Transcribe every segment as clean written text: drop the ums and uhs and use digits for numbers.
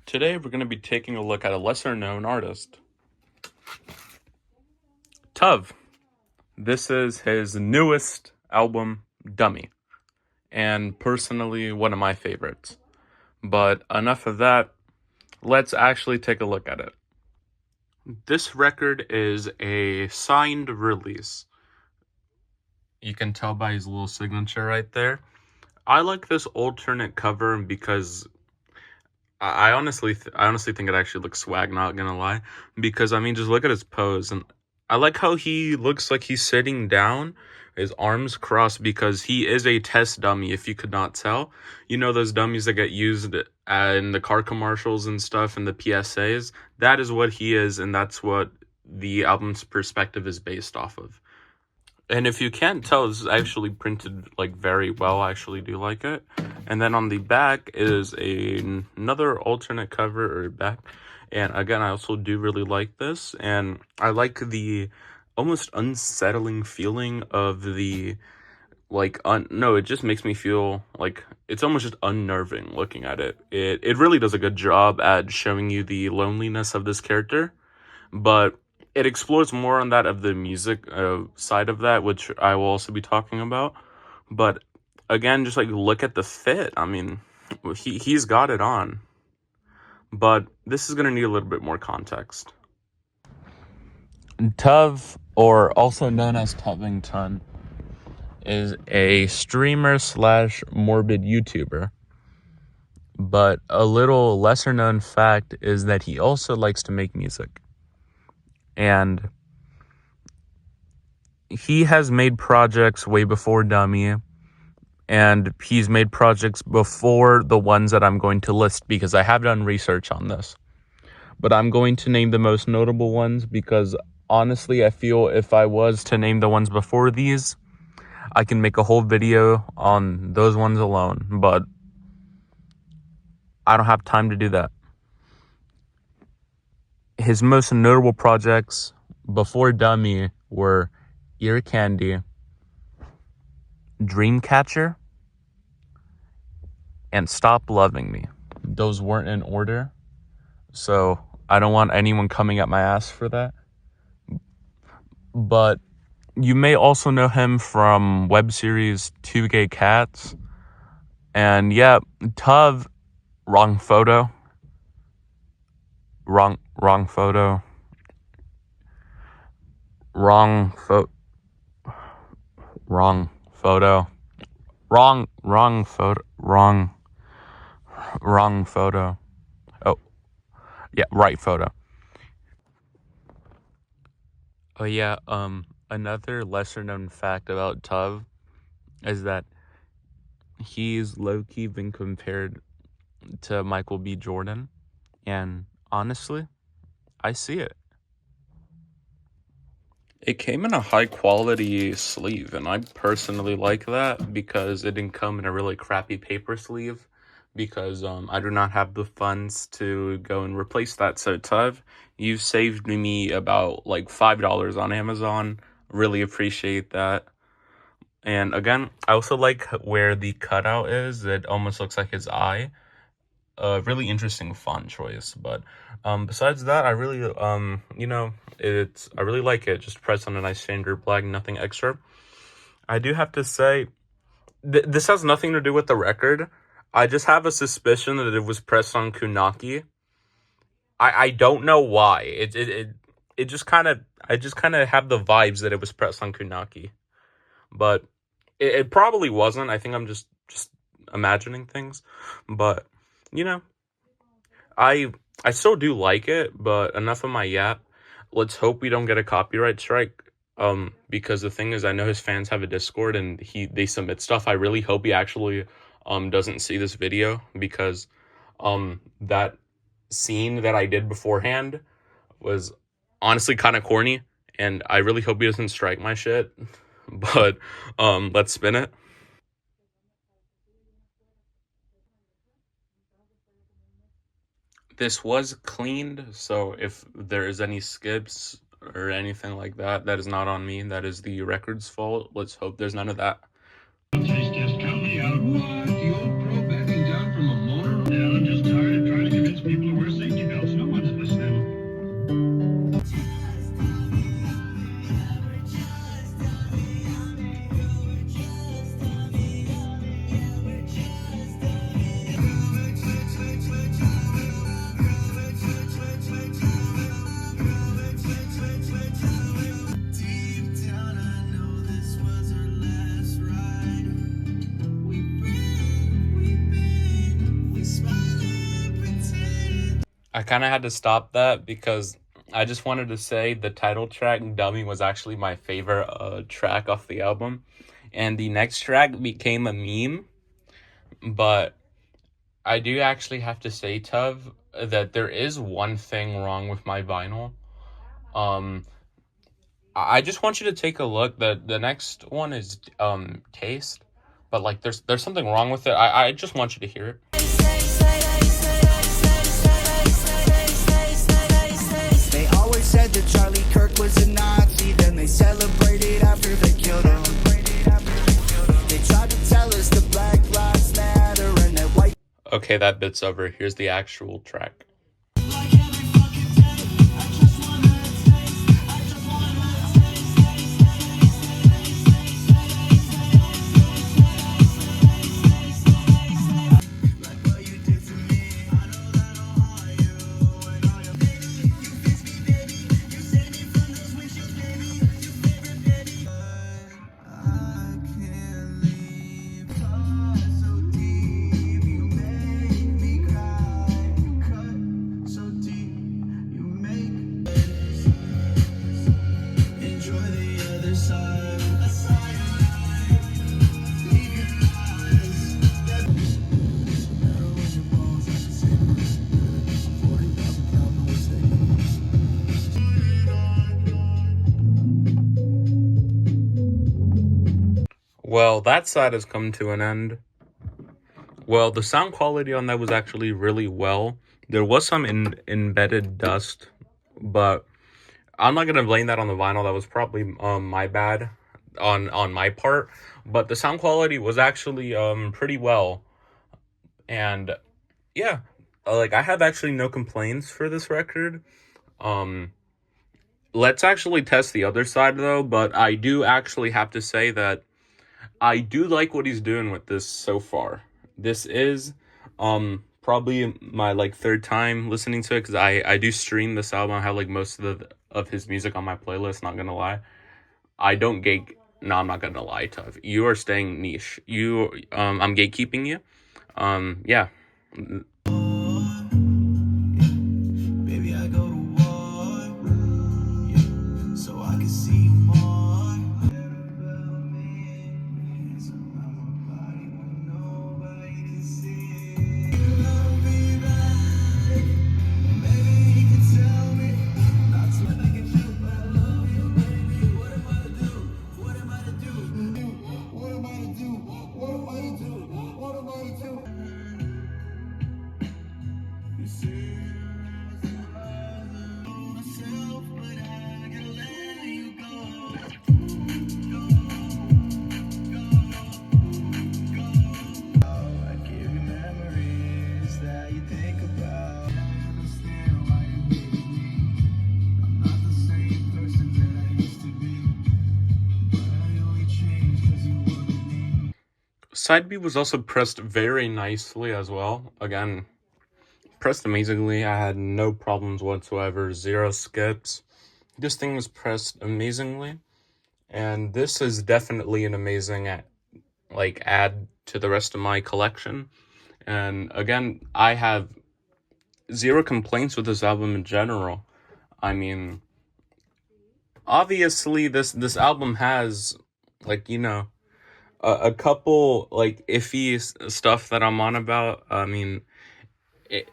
Today we're going to be taking a look at a lesser known artist, Tuv. This is his newest album, Dummy, and personally one of my favorites. But enough of that, let's actually take a look at it. This record is a signed release. You can tell by his little signature right there. I like this alternate cover because I honestly think it actually looks swag, not gonna lie. Because, I mean, just look at his pose. And I like how he looks like he's sitting down, his arms crossed, because he is a test dummy, if you could not tell. You know those dummies that get used in the car commercials and stuff and the PSAs? That is what he is, and that's what the album's perspective is based off of. And if you can't tell, this is actually printed like very well. I actually do like it. And then on the back is another alternate cover or back. And again, I also do really like this. And I like the almost unsettling feeling of the no, it just makes me feel like it's almost just unnerving looking at it. It really does a good job at showing you the loneliness of this character, but it explores more on that of the music side of that, which I will also be talking about. But again, just like look at the fit. I mean, he's got it on. But this is gonna need a little bit more context. Tuv, or also known as Tuvington, is a streamer slash morbid YouTuber. But a little lesser known fact is that he also likes to make music. And he has made projects way before Dummy, and he's made projects before the ones that I'm going to list because I have done research on this. But I'm going to name the most notable ones because honestly, I feel if I was to name the ones before these, I can make a whole video on those ones alone, but I don't have time to do that. His most notable projects before Dummy were Ear Candy, Dreamcatcher, and Stop Loving Me. Those weren't in order, so I don't want anyone coming at my ass for that. But you may also know him from web series 2 Gay Cats. And yeah, Tuv, wrong photo. Wrong photo. Wrong photo. Wrong photo. Wrong photo. Oh, yeah, right photo. Oh yeah, another lesser known fact about Tuv is that he's low-key been compared to Michael B. Jordan, and honestly, I see it. It came in a high quality sleeve, and I personally like that because it didn't come in a really crappy paper sleeve, because I do not have the funds to go and replace that. So Tuv, you've saved me about like $5 on Amazon. Really appreciate that. And again, I also like where the cutout is. It almost looks like his eye. A really interesting font choice. But besides that, I really I really like it. Just pressed on a nice standard black, nothing extra. I do have to say, this has nothing to do with the record. I just have a suspicion that it was pressed on Kunaki. I don't know why. It just kind of, I just kind of have the vibes that it was pressed on Kunaki, but it probably wasn't. I think I'm just imagining things, but you know, I still do like it. But enough of my yap. Let's hope we don't get a copyright strike. Because the thing is, I know his fans have a Discord and they submit stuff. I really hope he actually doesn't see this video, because that scene that I did beforehand was honestly kind of corny, and I really hope he doesn't strike my shit. But let's spin it. This was cleaned, so if there is any skips or anything like that, that is not on me. That is the record's fault. Let's hope there's none of that. Just count me out. What? The old pro backing down from a motor? Yeah, I'm just tired of trying to convince people to wear I kind of had to stop that because I just wanted to say the title track, Dummy, was actually my favorite track off the album. And the next track became a meme, but I do actually have to say, Tuv, that there is one thing wrong with my vinyl. Um, I just want you to take a look. The next one is Taste, but like there's something wrong with it. I just want you to hear it. They always said that Charlie Kirk was a Nazi, then they celebrated after they killed him. They tried to tell us the Black Lives Matter and that white. Okay, that bit's over. Here's the actual track. Well, that side has come to an end. Well, the sound quality on that was actually really well. There was some embedded dust, but I'm not gonna blame that on the vinyl. That was probably my bad on my part. But the sound quality was actually pretty well, and yeah, like I have actually no complaints for this record. Let's actually test the other side though. But I do actually have to say that I do like what he's doing with this so far. This is probably my like third time listening to it because I do stream this album. I have like most of his music on my playlist, not gonna lie. I don't gate no, I'm not gonna lie, Tuv. You are staying niche. I'm gatekeeping you. Yeah. Baby, I go to war, yeah, so I can see you more. So I'm a body when nobody can see. Love me back. Maybe you can tell me not to make it true, but I love you, baby. What am I to do? What am I to do? What am I to do? What am I to do? What am I to do? You see, myself, but I gotta let you go. I give you memories that you think about. I understand why you needed me. I'm not the same person that I used to be, but I only changed 'cause you wanted me. Side B was also pressed very nicely as well. Again, pressed amazingly. I had no problems whatsoever. Zero skips. This thing was pressed amazingly. And this is definitely an amazing add to the rest of my collection. And again, I have zero complaints with this album in general. I mean, obviously this album has like, a couple like iffy stuff that I'm on about. I mean,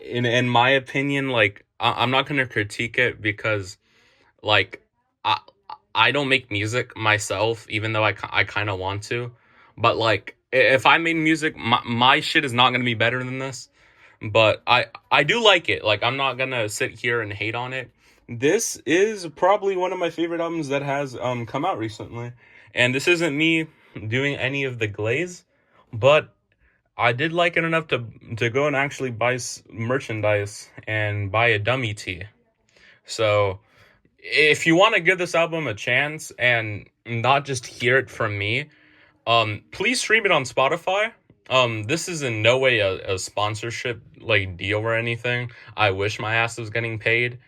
in my opinion, like I'm not gonna critique it because like I I don't make music myself, even though I kind of want to. But like if I made music, my shit is not gonna be better than this. But I do like it. Like I'm not gonna sit here and hate on it. This is probably one of my favorite albums that has come out recently, and this isn't me doing any of the glaze, but I did like it enough to go and actually buy merchandise and buy a dummy tee. So if you want to give this album a chance and not just hear it from me, please stream it on Spotify. This is in no way a sponsorship like deal or anything. I wish my ass was getting paid.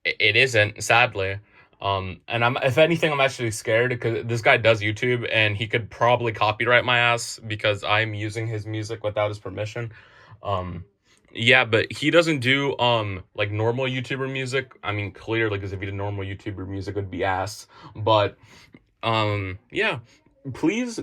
It isn't, sadly. And if anything, I'm actually scared because this guy does YouTube and he could probably copyright my ass because I'm using his music without his permission. Yeah, but he doesn't do like normal YouTuber music. I mean, clearly, because if he did normal YouTuber music, it would be ass. But yeah, please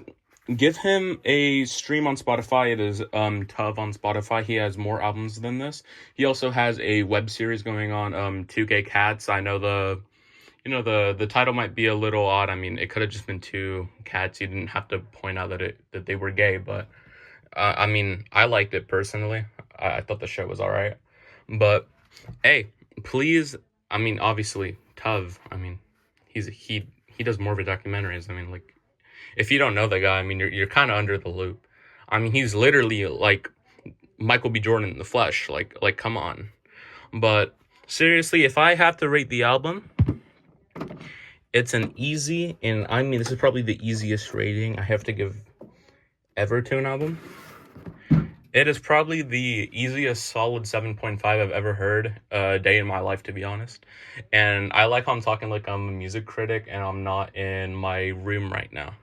give him a stream on Spotify. It is Tuv on Spotify. He has more albums than this. He also has a web series going on, 2Gay Cats. I know the title might be a little odd. I mean, it could have just been two cats. You didn't have to point out that they were gay, but I mean, I liked it personally. I thought the show was all right. But hey, please, I mean, obviously, Tuv, I mean, he does more of a documentaries. I mean, like, if you don't know the guy, I mean, you're kind of under the loop. I mean, he's literally like Michael B. Jordan in the flesh. Like, come on. But seriously, if I have to rate the album, it's an easy, and I mean, this is probably the easiest rating I have to give ever to an album. It is probably the easiest solid 7.5 I've ever heard a day in my life, to be honest. And I like how I'm talking like I'm a music critic and I'm not in my room right now.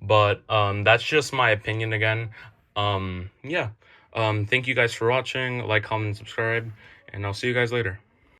But that's just my opinion again. Yeah. Thank you guys for watching. Like, comment, and subscribe, and I'll see you guys later.